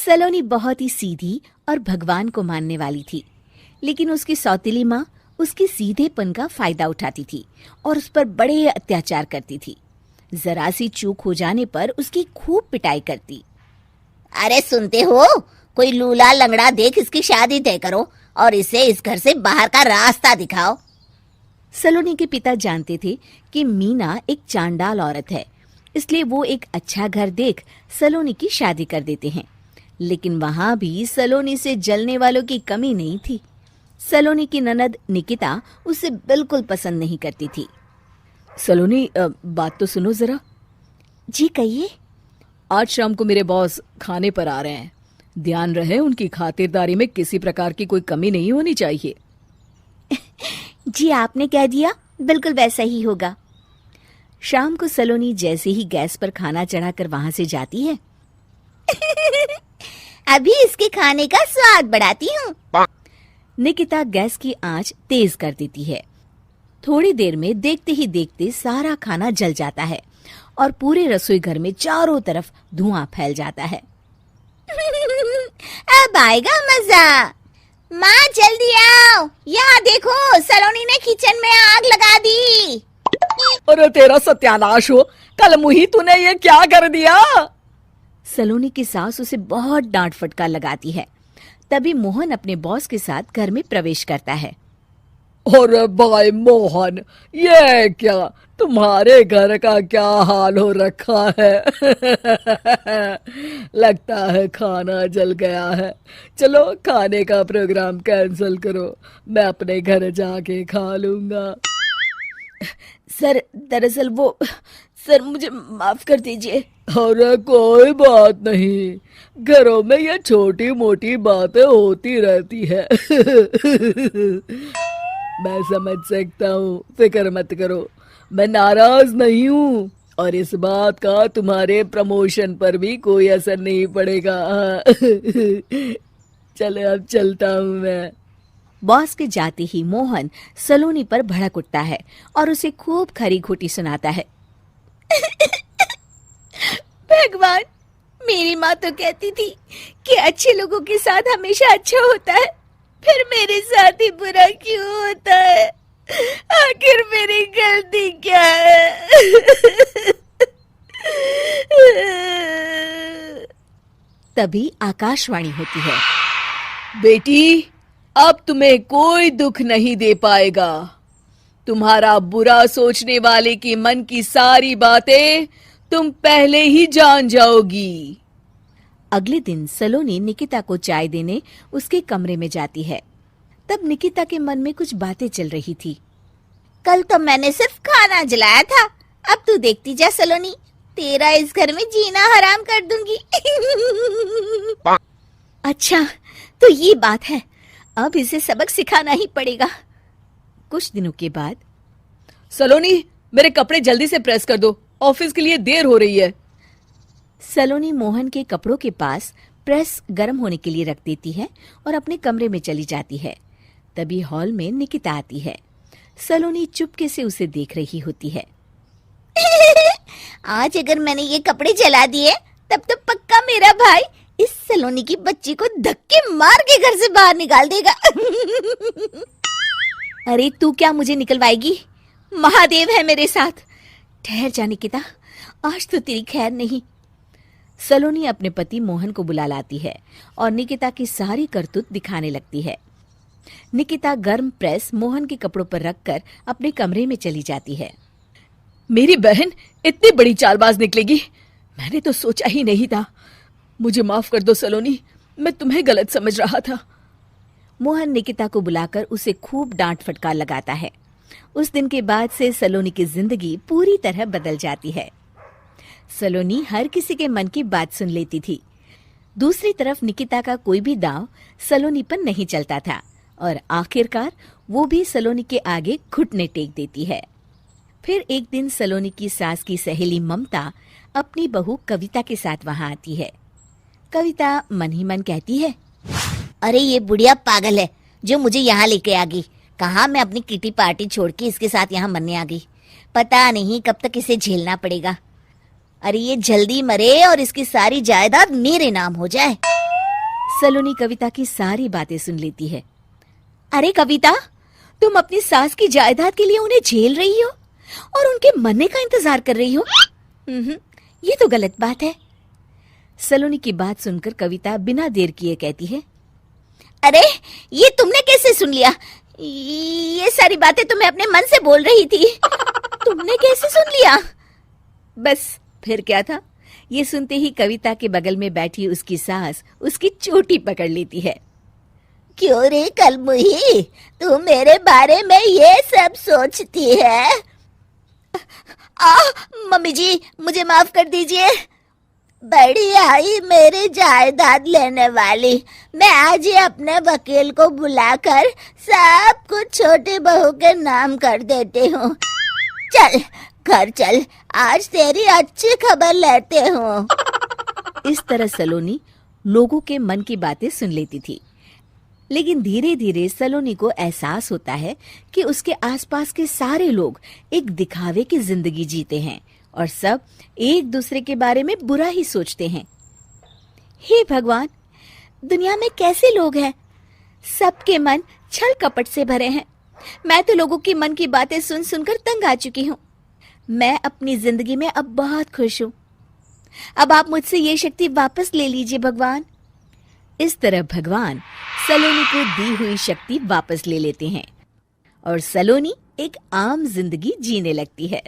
सलोनी बहुत ही सीधी और भगवान को मानने वाली थी, लेकिन उसकी सौतेली माँ उसकी सीधेपन का फायदा उठाती थी और उस पर बड़े अत्याचार करती थी। जरा सी चूक हो जाने पर उसकी खूब पिटाई करती। अरे सुनते हो, कोई लूला लंगड़ा देख इसकी शादी तय करो और इसे इस घर से बाहर का रास्ता दिखाओ। सलोनी के पिता जानते थे कि मीना एक चांडाल औरत है, इसलिए वो एक अच्छा घर देख सलोनी की शादी कर देते हैं। लेकिन वहां भी सलोनी से जलने वालों की कमी नहीं थी। सलोनी की ननद निकिता उसे बिल्कुल पसंद नहीं करती थी। सलोनी, बात तो सुनो जरा। जी कहिए। आज शाम को मेरे बॉस खाने पर आ रहे हैं। ध्यान रहे उनकी खातिरदारी में किसी प्रकार की कोई कमी नहीं होनी चाहिए। जी आपने कह दिया, बिल्कुल वैसा ही होगा। शाम को सलोनी जैसे ही गैस पर खाना चढ़ाकर वहां से जाती है अभी इसके खाने का स्वाद बढ़ाती हूँ। निकिता गैस की आंच तेज कर देती है। थोड़ी देर में देखते ही देखते सारा खाना जल जाता है और पूरे रसोई घर में चारों तरफ धुआं फैल जाता है। अब आएगा मजा। माँ जल्दी आओ, यहाँ देखो सलोनी ने किचन में आग लगा दी। अरे तेरा सत्यानाश हो, कल मुही तूने ये क्या कर दिया? सलोनी की सास उसे बहुत डांट फटकार लगाती है। तभी मोहन अपने बॉस के साथ घर में प्रवेश करता है। अरे भाई मोहन, ये क्या तुम्हारे घर का क्या हाल हो रखा है? लगता है खाना जल गया है। चलो खाने का प्रोग्राम कैंसिल करो, मैं अपने घर जाके खा लूंगा। सर दरअसल सर मुझे माफ कर दीजिए। अरे कोई बात नहीं, घरों में ये छोटी मोटी बातें होती रहती है। मैं समझ सकता हूँ, फिक्र मत करो, मैं नाराज नहीं हूँ और इस बात का तुम्हारे प्रमोशन पर भी कोई असर नहीं पड़ेगा। चले अब चलता हूँ मैं। बॉस के जाते ही मोहन सलोनी पर भड़क उठता है और उसे खूब खरी खोटी सुनाता है। भगवान, मेरी माँ तो कहती थी कि अच्छे लोगों के साथ हमेशा अच्छा होता है, फिर मेरे साथ ही बुरा क्यों होता है? आखिर मेरी गलती क्या है? तभी आकाशवाणी होती है। बेटी, अब तुम्हें कोई दुख नहीं दे पाएगा। तुम्हारा बुरा सोचने वाले की मन की सारी बातें तुम पहले ही जान जाओगी। अगले दिन सलोनी निकिता को चाय देने उसके कमरे में जाती है। तब निकिता के मन में कुछ बातें चल रही थी। कल तो मैंने सिर्फ खाना जलाया था, अब तू देखती जा सलोनी, तेरा इस घर में जीना हराम कर दूंगी। अच्छा, तो ये बात है, अब इसे सबक सिखाना ही पड़ेगा। कुछ दिनों के बाद, सलोनी, मेरे कपड़े जल्दी से प्रेस कर दो, ऑफिस के लिए देर हो रही है। सलोनी मोहन के कपड़ों के पास प्रेस गर्म होने के लिए रख देती है और अपने कमरे में चली जाती है। तभी हॉल में निकिता आती है। सलोनी चुपके से उसे देख रही होती है। आज अगर मैंने ये कपड़े जला दिए तब तो पक्का मेरा भाई इस सलोनी की बच्ची को धक्के मार के घर से बाहर निकाल देगा। अरे तू क्या मुझे निकलवाएगी? महादेव है मेरे साथ। ठहर जा निकिता, आज तो तेरी खैर नहीं। सलोनी अपने पति मोहन को बुला लाती है और निकिता की सारी करतूत दिखाने लगती है। निकिता गर्म प्रेस मोहन के कपड़ों पर रखकर अपने कमरे में चली जाती है। मेरी बहन इतनी बड़ी चालबाज निकलेगी, मैंने तो सोचा ही नहीं था। मुझे माफ कर दो सलोनी, मैं तुम्हें गलत समझ रहा था। मोहन निकिता को बुलाकर उसे खूब डांट फटकार लगाता है। उस दिन के बाद से सलोनी की जिंदगी पूरी तरह बदल जाती है। सलोनी हर किसी के मन की बात सुन लेती थी। दूसरी तरफ निकिता का कोई भी दांव सलोनी पर नहीं चलता था और आखिरकार वो भी सलोनी के आगे घुटने टेक देती है। फिर एक दिन सलोनी की सास की सहेली ममता अपनी बहू कविता के साथ वहां आती है। कविता मन ही मन कहती है, अरे ये बुढ़िया पागल है जो मुझे यहाँ लेके आ गई। कहाँ मैं अपनी किटी पार्टी छोड़ के इसके साथ यहाँ मरने आ गई। पता नहीं कब तक इसे झेलना पड़ेगा। अरे ये जल्दी मरे और इसकी सारी जायदाद मेरे नाम हो जाए। सलोनी कविता की सारी बातें सुन लेती है। अरे कविता, तुम अपनी सास की जायदाद के लिए उन्हें झेल रही हो और उनके मरने का इंतजार कर रही हो। ये तो गलत बात है। सलोनी की बात सुनकर कविता बिना देर किए कहती है, अरे ये तुमने कैसे सुन लिया? ये सारी बातें तो मैं अपने मन से बोल रही थी। तुमने कैसे सुन लिया? बस फिर क्या था। ये सुनते ही कविता के बगल में बैठी उसकी सास उसकी चोटी पकड़ लेती है। क्यों रे कलमुही, तू मेरे बारे में ये सब सोचती है? मम्मी जी, मुझे माफ कर दीजिए। बड़ी आई मेरी जायदाद लेने वाली, मैं आज ही अपने वकील को बुलाकर सब कुछ छोटी बहू के नाम कर देती हूँ। चल घर चल, आज तेरी अच्छी खबर लेते हूँ। इस तरह सलोनी लोगों के मन की बातें सुन लेती थी, लेकिन धीरे धीरे सलोनी को एहसास होता है कि उसके आसपास के सारे लोग एक दिखावे की जिंदगी जीते हैं और सब एक दूसरे के बारे में बुरा ही सोचते हैं। हे भगवान, दुनिया में कैसे लोग हैं? सबके मन छल कपट से भरे हैं। मैं तो लोगों की मन की बातें सुन सुनकर तंग आ चुकी हूँ। मैं अपनी जिंदगी में अब बहुत खुश हूँ। अब आप मुझसे ये शक्ति वापस ले लीजिए भगवान। इस तरह भगवान सलोनी को दी हुई शक्ति वापस ले लेते हैं और सलोनी एक आम जिंदगी जीने लगती है।